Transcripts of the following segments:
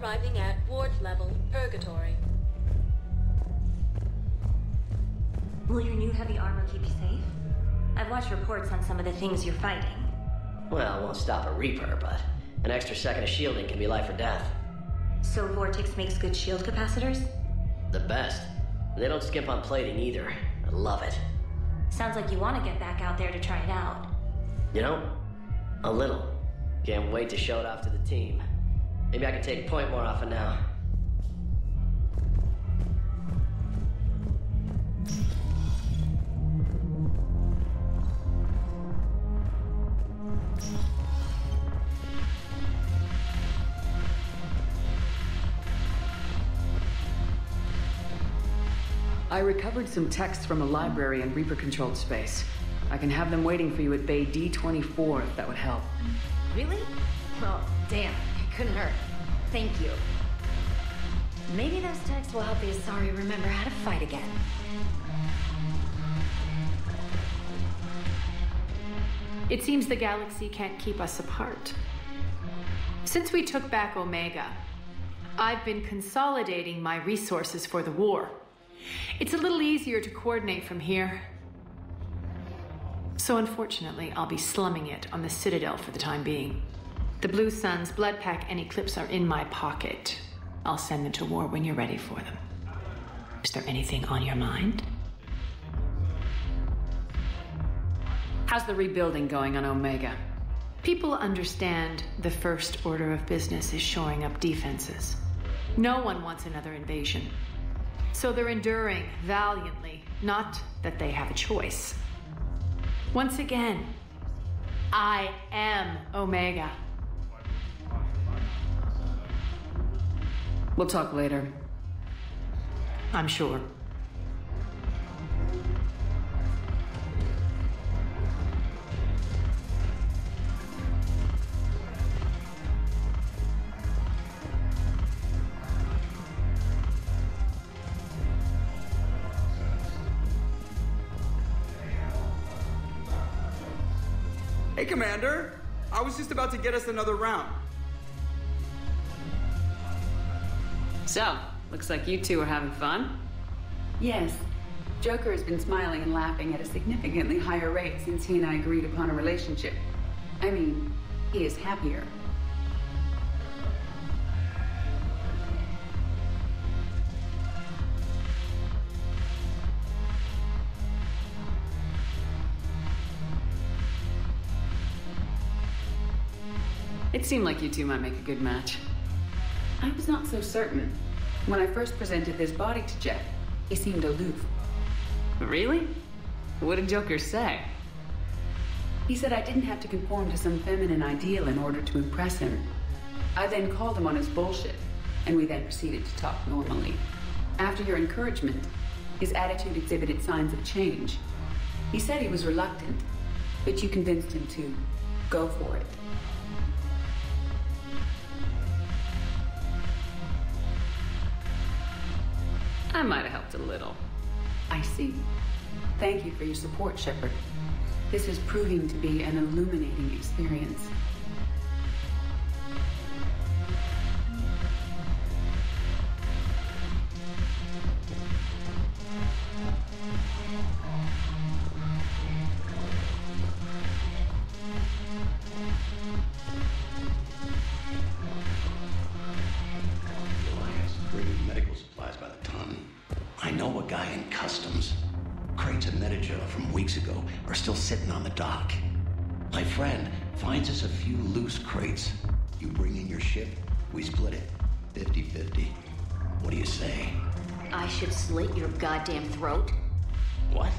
arriving at ward level Purgatory. Will your new heavy armor keep you safe? I've watched reports on some of the things you're fighting. Well, it won't stop a Reaper, but an extra second of shielding can be life or death. So Vortex makes good shield capacitors? The best. They don't skimp on plating either. I love it. Sounds like you want to get back out there to try it out. You know, a little. Can't wait to show it off to the team. Maybe I can take point more often now. I recovered some texts from a library in Reaper-controlled space. I can have them waiting for you at Bay D24 if that would help. Really? Well, damn, it couldn't hurt. Thank you. Maybe those texts will help the Asari remember how to fight again. It seems the galaxy can't keep us apart. Since we took back Omega, I've been consolidating my resources for the war. It's a little easier to coordinate from here. So unfortunately, I'll be slumming it on the Citadel for the time being. The Blue Suns, Bloodpack, and Eclipse are in my pocket. I'll send them to war when you're ready for them. Is there anything on your mind? How's the rebuilding going on Omega? People understand the first order of business is shoring up defenses. No one wants another invasion. So they're enduring valiantly, not that they have a choice. Once again, I am Omega. We'll talk later. I'm sure. Hey, Commander! I was just about to get us another round. So, looks like you two are having fun. Yes. Joker has been smiling and laughing at a significantly higher rate since he and I agreed upon a relationship. I mean, he is happier. It seemed like you two might make a good match. I was not so certain. When I first presented this body to Jeff, he seemed aloof. Really? What did Joker say? He said I didn't have to conform to some feminine ideal in order to impress him. I then called him on his bullshit, and we then proceeded to talk normally. After your encouragement, his attitude exhibited signs of change. He said he was reluctant, but you convinced him to go for it. I might have helped a little. I see. Thank you for your support, Shepard. This is proving to be an illuminating experience. Medical supplies by the ton. I know a guy in customs. Crates of Medi-Gel from weeks ago are still sitting on the dock. My friend finds us a few loose crates. You bring in your ship, we split it. 50-50. What do you say? I should slit your goddamn throat? What?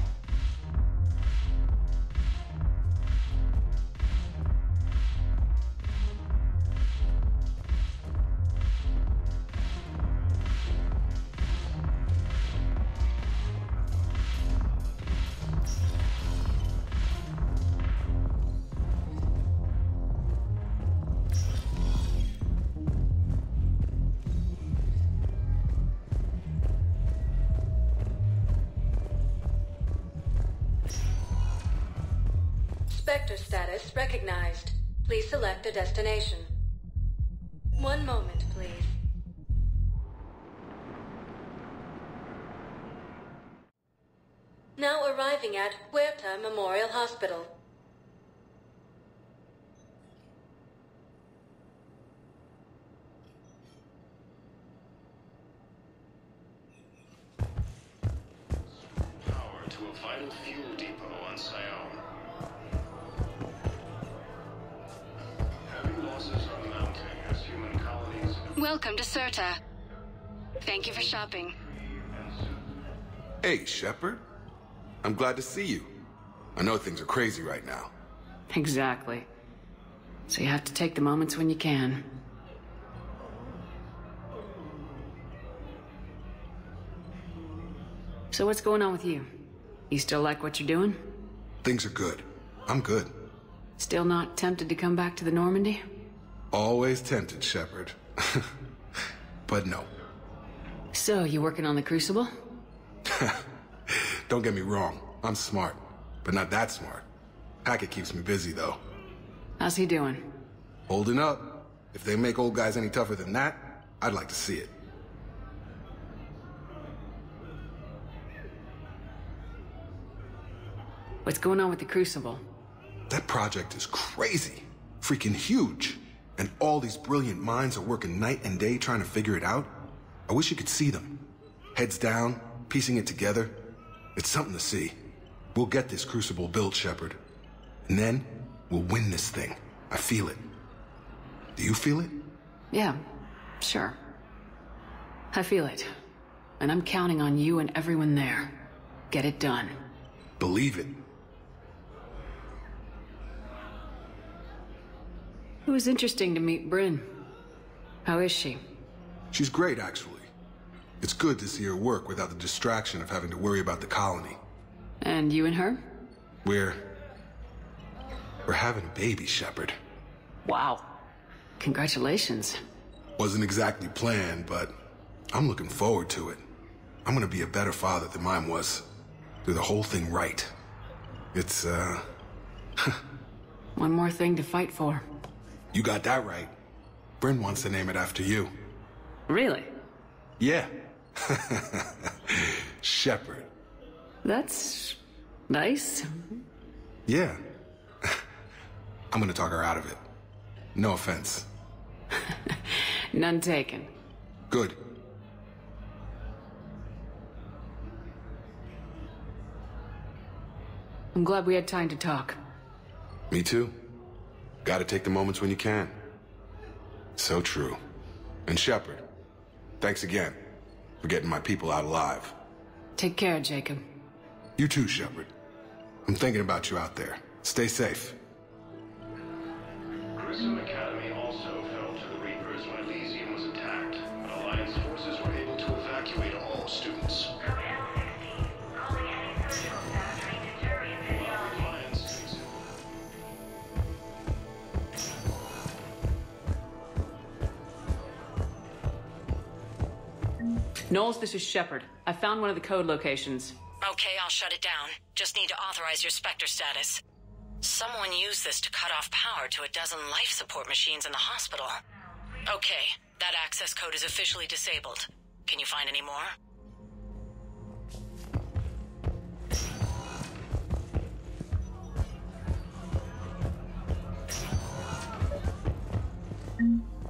Sector status recognized. Please select a destination. One moment, please. Now arriving at Huerta Memorial Hospital. Power to a vital fuel depot on Sion. Heavy losses are mounting as human colonies... Welcome to Certa. Thank you for shopping. Hey, Shepard. I'm glad to see you. I know things are crazy right now. Exactly. So you have to take the moments when you can. So what's going on with you? You still like what you're doing? Things are good. I'm good. Still not tempted to come back to the Normandy? Always tempted, Shepard. But no. So, you working on the Crucible? Don't get me wrong. I'm smart, but not that smart. Hackett keeps me busy, though. How's he doing? Holding up. If they make old guys any tougher than that, I'd like to see it. What's going on with the Crucible? That project is crazy. Freaking huge. And all these brilliant minds are working night and day trying to figure it out. I wish you could see them. Heads down, piecing it together. It's something to see. We'll get this Crucible built, Shepard. And then, we'll win this thing. I feel it. Do you feel it? Yeah, sure. I feel it. And I'm counting on you and everyone there. Get it done. Believe it. It was interesting to meet Bryn. How is she? She's great, actually. It's good to see her work without the distraction of having to worry about the colony. And you and her? We're having a baby, Shepard. Wow. Congratulations. Wasn't exactly planned, but I'm looking forward to it. I'm gonna be a better father than mine was. Do the whole thing right. It's, One more thing to fight for. You got that right. Bryn wants to name it after you. Really? Yeah. Shepard. That's nice. Yeah. I'm gonna talk her out of it. No offense. None taken. Good. I'm glad we had time to talk. Me too. Gotta take the moments when you can. So true. And Shepard, thanks again for getting my people out alive. Take care, Jacob. You too, Shepard. I'm thinking about you out there. Stay safe. Grissom Academy also fell to the Reapers when Elysium was attacked, but Alliance forces were able to evacuate all students. Knowles, this is Shepard. I found one of the code locations. Okay, I'll shut it down. Just need to authorize your Spectre status. Someone used this to cut off power to a dozen life support machines in the hospital. Okay, that access code is officially disabled. Can you find any more?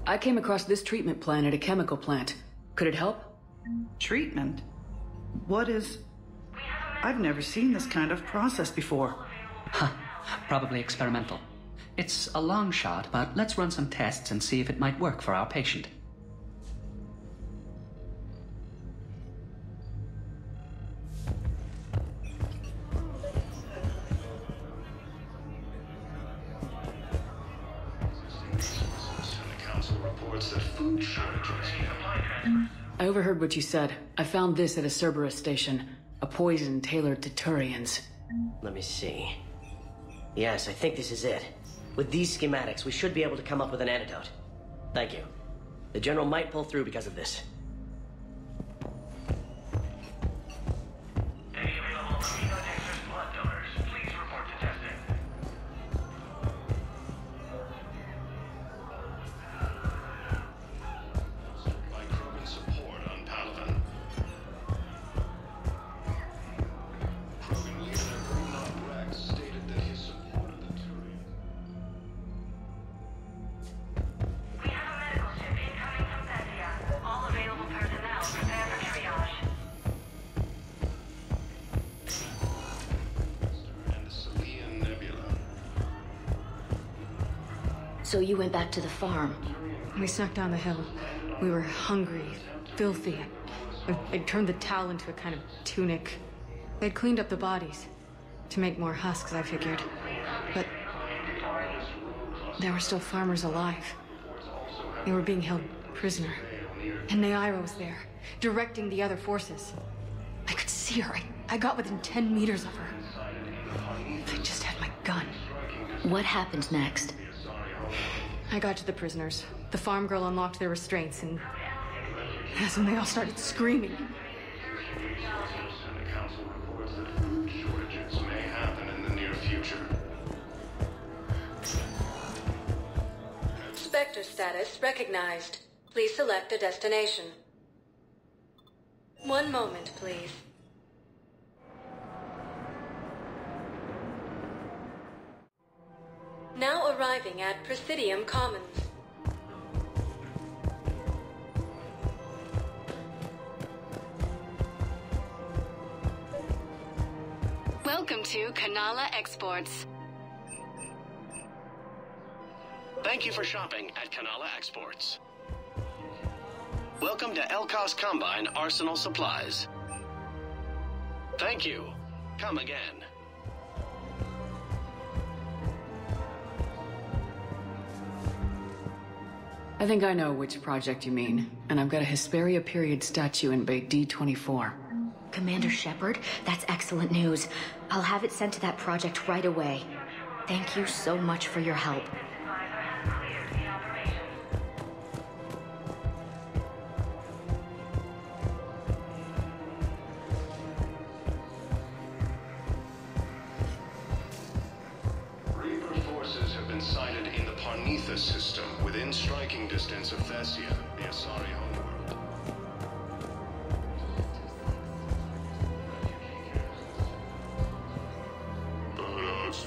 I came across this treatment plan at a chemical plant. Could it help? Treatment? What is... I've never seen this kind of process before. Huh. Probably experimental. It's a long shot, but let's run some tests and see if it might work for our patient. I overheard what you said. I found this at a Cerberus station. A poison tailored to Turians. Let me see. Yes, I think this is it. With these schematics, we should be able to come up with an antidote. Thank you. The General might pull through because of this. Proven So you went back to the farm? We snuck down the hill. We were hungry, filthy. I'd turned the towel into a kind of tunic. They'd cleaned up the bodies. To make more husks, I figured. But there were still farmers alive. They were being held prisoner. And Neaira was there, directing the other forces. I could see her. I got within 10 meters of her. I just had my gun. What happened next? I got to the prisoners. The farm girl unlocked their restraints, and that's when they all started screaming. Shortages may happen in the near future. Spectre status recognized. Please select a destination. One moment, please. Now arriving at Presidium Commons. Welcome to Kanala Exports. Thank you for shopping at Kanala Exports. Welcome to Ekoss Combine Arsenal Supplies. Thank you. Come again. I think I know which project you mean, and I've got a Hesperia-Period statue in Bay D24. Commander Shepard, that's excellent news. I'll have it sent to that project right away. Thank you so much for your help. Reaper forces have been sighted in the Parnithus system within striking distance of Thessia, the Asari homeworld.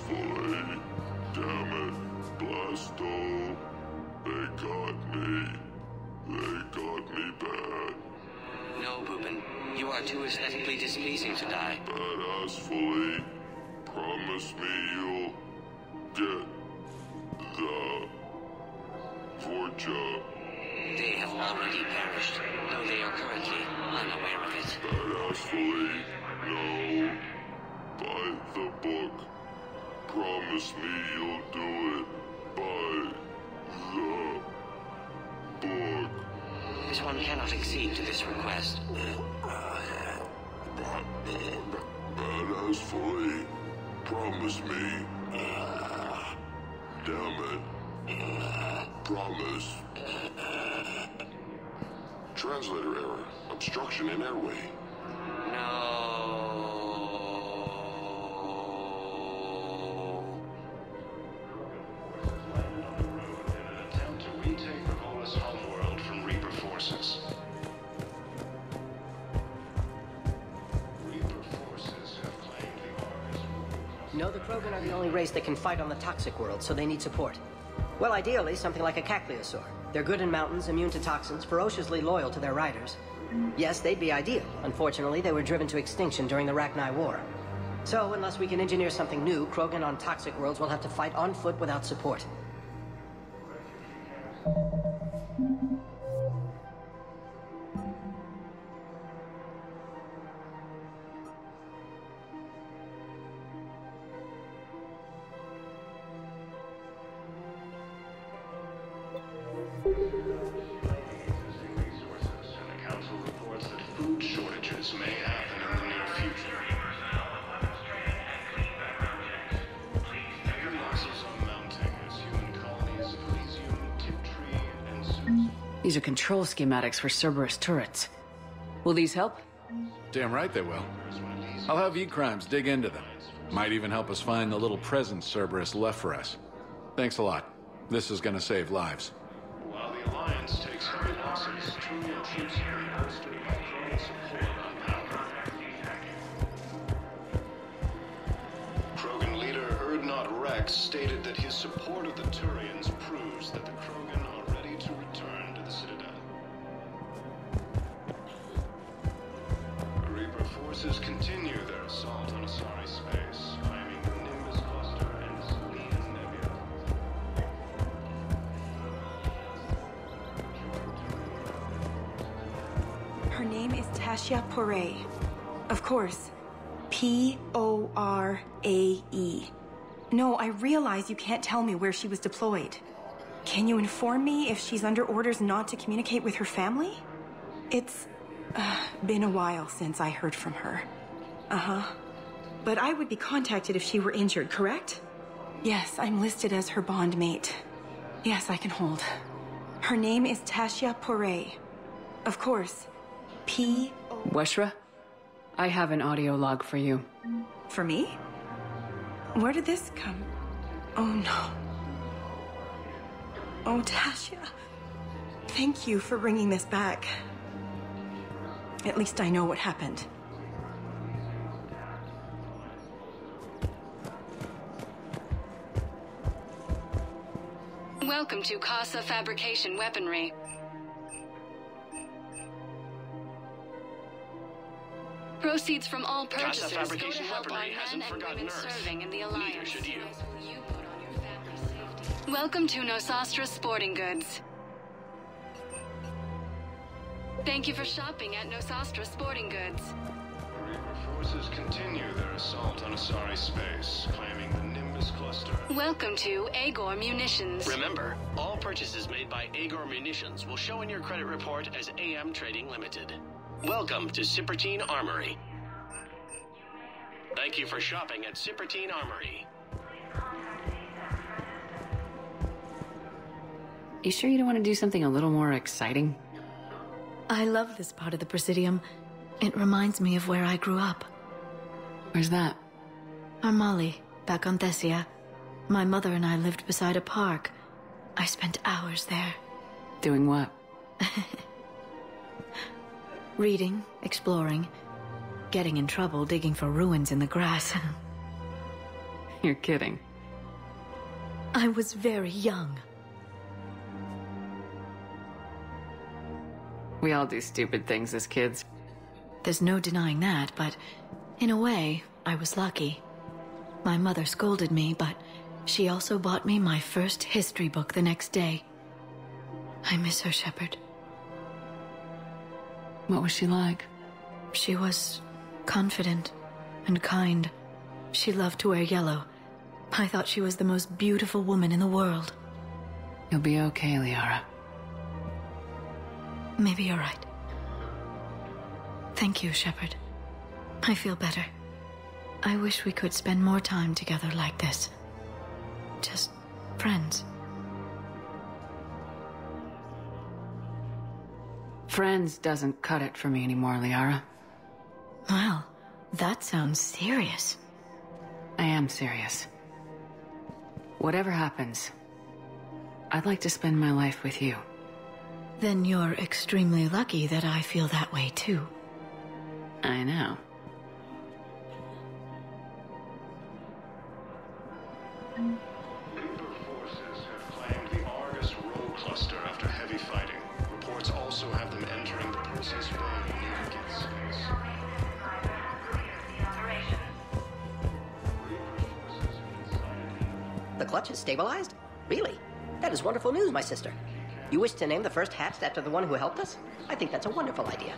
Fully. Damn it, Blasto. They got me. They got me bad. No, Boopin. You are too aesthetically displeasing to die. Badass fully. Promise me you'll get the Forja. They have already perished, though they are currently unaware of it. Badass fully. No. By the book. Promise me you'll do it by the book. This one cannot accede to this request. Badass fully. Promise me. Damn it. Promise. Translator error. Obstruction in airway. No. No, the Krogan are the only race that can fight on the toxic world, so they need support. Well, ideally, something like a Kakliosaur. They're good in mountains, immune to toxins, ferociously loyal to their riders. Yes, they'd be ideal. Unfortunately, they were driven to extinction during the Rachni War. So, unless we can engineer something new, Krogan on toxic worlds will have to fight on foot without support. These are control schematics for Cerberus turrets. Will these help? Damn right they will. I'll have E-Crimes dig into them. Might even help us find the little present Cerberus left for us. Thanks a lot. This is gonna save lives. While the Alliance takes heavy losses, Turian troops have been bolstered by Krogan support on power. Krogan leader Erdnot Rex stated that his support of the Turians proves that the Krogan are ready to return to the Citadel. Reaper forces continue their assault on Asari space, claiming the Nimbus cluster and Selene Nebula. Tasha-Porae. Of course, P-O-R-A-E. No, I realize you can't tell me where she was deployed. Can you inform me if she's under orders not to communicate with her family? It's been a while since I heard from her. Uh-huh. But I would be contacted if she were injured, correct? Yes, I'm listed as her bond mate. Yes, I can hold. Her name is Tasha-Porae. Of course, Weshra, I have an audio log for you. For me? Where did this come? Oh, no. Oh, Tasha. Thank you for bringing this back. At least I know what happened. Welcome to Kassa Fabrication Weaponry. Proceeds from all purchases go to help our men and women serving in the Alliance. Welcome to Nosastra Sporting Goods. Thank you for shopping at Nosastra Sporting Goods. Reaper forces continue their assault on Asari space, claiming the Nimbus cluster. Welcome to Agor Munitions. Remember, all purchases made by Agor Munitions will show in your credit report as AM Trading Limited. Welcome to Cipertine Armory. Thank you for shopping at Cipertine Armory. You sure you don't want to do something a little more exciting? I love this part of the Presidium. It reminds me of where I grew up. Where's that? Armali, back on Thessia. My mother and I lived beside a park. I spent hours there. Doing what? Reading, exploring, getting in trouble digging for ruins in the grass. You're kidding. I was very young. We all do stupid things as kids. There's no denying that, but in a way, I was lucky. My mother scolded me, but she also bought me my first history book the next day. I miss her, Shepard. What was she like? She was confident and kind. She loved to wear yellow. I thought she was the most beautiful woman in the world. You'll be okay, Liara. Maybe you're right. Thank you, Shepard. I feel better. I wish we could spend more time together like this. Just friends. Friends doesn't cut it for me anymore, Liara. Well, that sounds serious. I am serious. Whatever happens, I'd like to spend my life with you. Then you're extremely lucky that I feel that way too. I know. Reaper forces have claimed the Argus Row cluster after heavy fighting. Reports also have them entering the Perseus Bay near Git space. The clutch is stabilized? Really? That is wonderful news, my sister. You wish to name the first hatched after the one who helped us? I think that's a wonderful idea.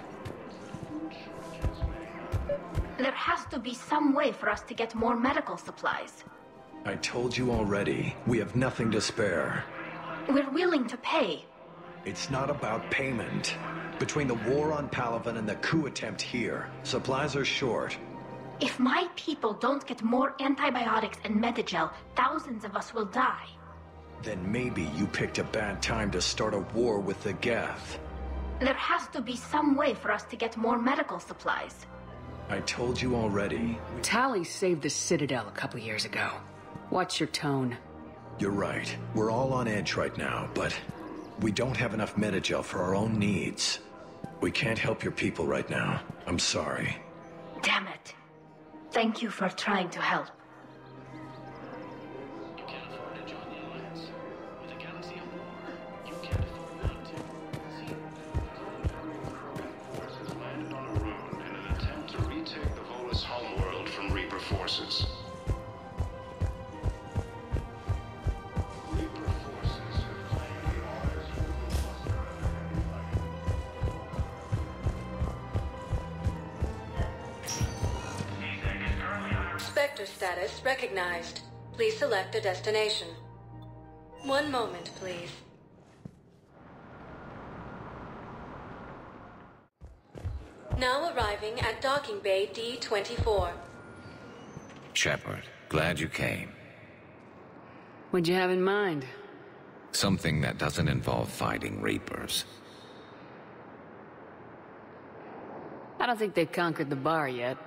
There has to be some way for us to get more medical supplies. I told you already, we have nothing to spare. We're willing to pay. It's not about payment. Between the war on Palaven and the coup attempt here, supplies are short. If my people don't get more antibiotics and Medi-Gel, thousands of us will die. Then maybe you picked a bad time to start a war with the Geth. There has to be some way for us to get more medical supplies. I told you already. Tali saved the Citadel a couple years ago. Watch your tone. You're right. We're all on edge right now, but we don't have enough Medi-Gel for our own needs. We can't help your people right now. I'm sorry. Damn it. Thank you for trying to help. You can't afford to join the Alliance. With a galaxy at war, you can't afford not to. Forces landed on a rune in an attempt to retake the Volus homeworld from Reaper forces. Reaper forces have claimed the Argus Row cluster. Sector status recognized. Please select a destination. One moment, please. Now arriving at Docking Bay D-24. Shepard, glad you came. What'd you have in mind? Something that doesn't involve fighting Reapers. I don't think they've conquered the bar yet.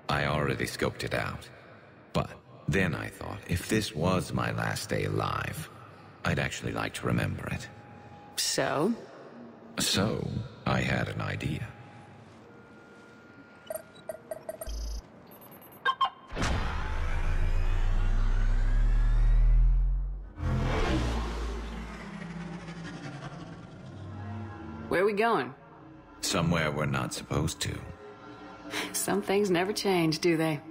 I already scoped it out. But then I thought, if this was my last day alive, I'd actually like to remember it. So? So, I had an idea. Where are we going? Somewhere we're not supposed to. Some things never change, do they?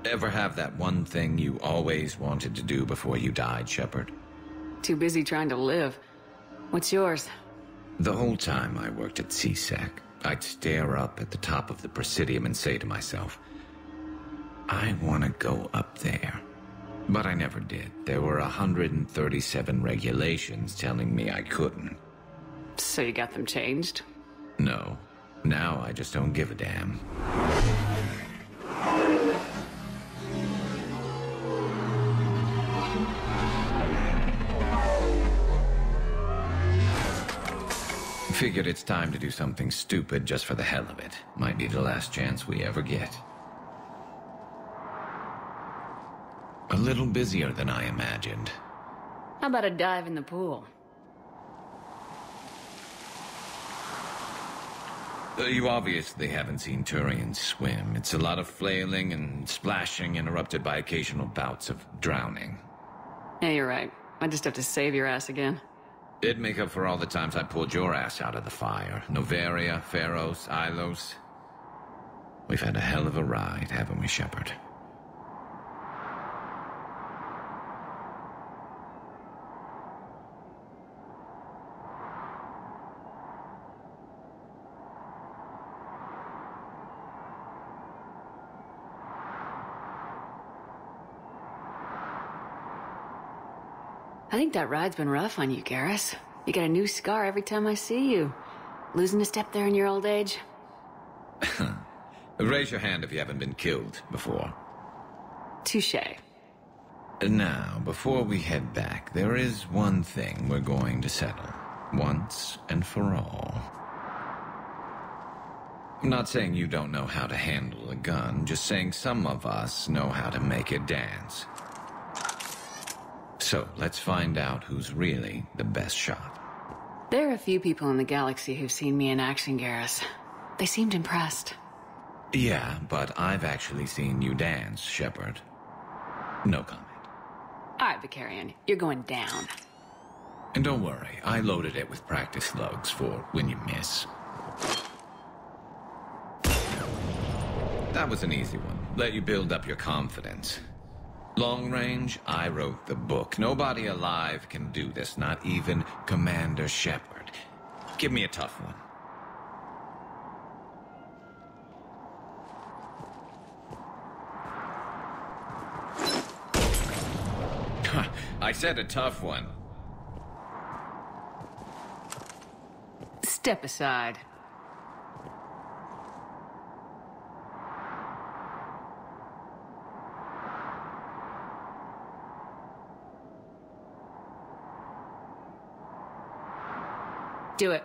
Ever have that one thing you always wanted to do before you died, Shepard? Too busy trying to live. What's yours? The whole time I worked at CSEC, I'd stare up at the top of the Presidium and say to myself, I want to go up there. But I never did. There were 137 regulations telling me I couldn't. So you got them changed? No. Now I just don't give a damn. Figured it's time to do something stupid just for the hell of it. Might be the last chance we ever get. A little busier than I imagined. How about a dive in the pool? You obviously haven't seen Turians swim. It's a lot of flailing and splashing, interrupted by occasional bouts of drowning. Yeah, you're right. I just have to save your ass again. It'd make up for all the times I pulled your ass out of the fire. Noveria, Pharos, Ilos. We've had a hell of a ride, haven't we, Shepard? I think that ride's been rough on you, Garrus. You get a new scar every time I see you. Losing a step there in your old age? Raise your hand if you haven't been killed before. Touché. Now, before we head back, there is one thing we're going to settle. Once and for all. I'm not saying you don't know how to handle a gun, just saying some of us know how to make it dance. So, let's find out who's really the best shot. There are a few people in the galaxy who've seen me in action, Garrus. They seemed impressed. Yeah, but I've actually seen you dance, Shepard. No comment. All right, Batarian, you're going down. And don't worry, I loaded it with practice slugs for when you miss. That was an easy one. Let you build up your confidence. Long range, I wrote the book. Nobody alive can do this, not even Commander Shepard. Give me a tough one. I said a tough one. Step aside. Do it.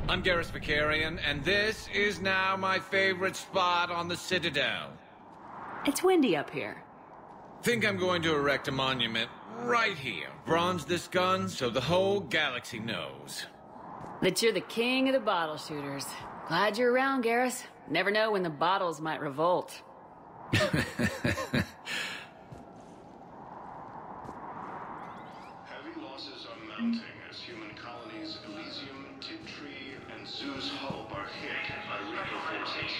I'm Garrus Vakarian, and this is now my favorite spot on the Citadel. It's windy up here. Think I'm going to erect a monument right here. Bronze this gun so the whole galaxy knows. That you're the king of the bottle shooters. Glad you're around, Garrus. Never know when the bottles might revolt. Mounting as human colonies Elysium, Tiptree, and Zeus Hope are hit by Reaper forces.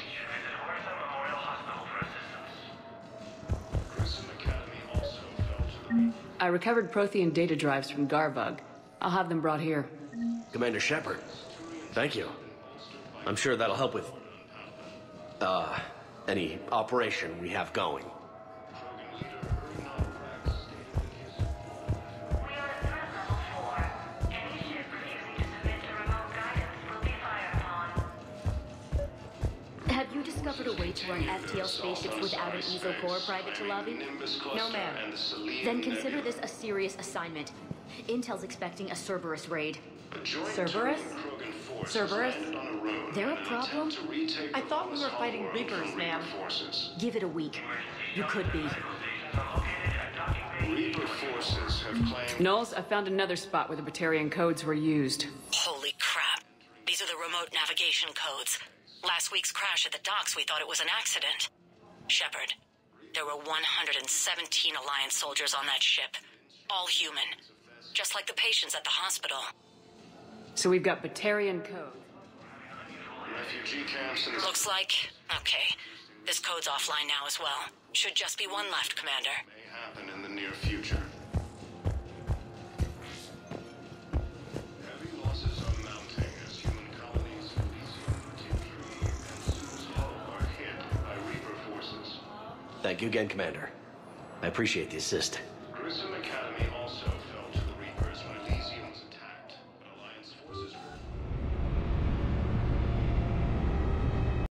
Grissom Academy also fell to the Reaper. I recovered Prothean data drives from Garvug. I'll have them brought here. Commander Shepard, thank you. I'm sure that'll help with, any operation we have going. Have you discovered a way to run FTL spaceships without an ESO core, Private Chalabi? No, ma'am. Then consider this a serious assignment. Intel's expecting a Cerberus raid. Cerberus? Cerberus? They're a problem? I thought we were fighting Reapers, ma'am. Give it a week. You could be. Reaper forces have claimed... Knowles, I found another spot where the Batarian codes were used. Holy crap. These are the remote navigation codes. Last week's crash at the docks, we thought it was an accident. Shepard, there were 117 Alliance soldiers on that ship. All human. Just like the patients at the hospital. So we've got Batarian code. Refugee camps and... Looks like... Okay. This code's offline now as well. Should just be one left, Commander. May happen in the near future. Heavy losses are mounting as human colonies in Elysium particularly and Sue's Hull are hit by Reaper forces. Thank you again, Commander. I appreciate the assist. Grissom Academy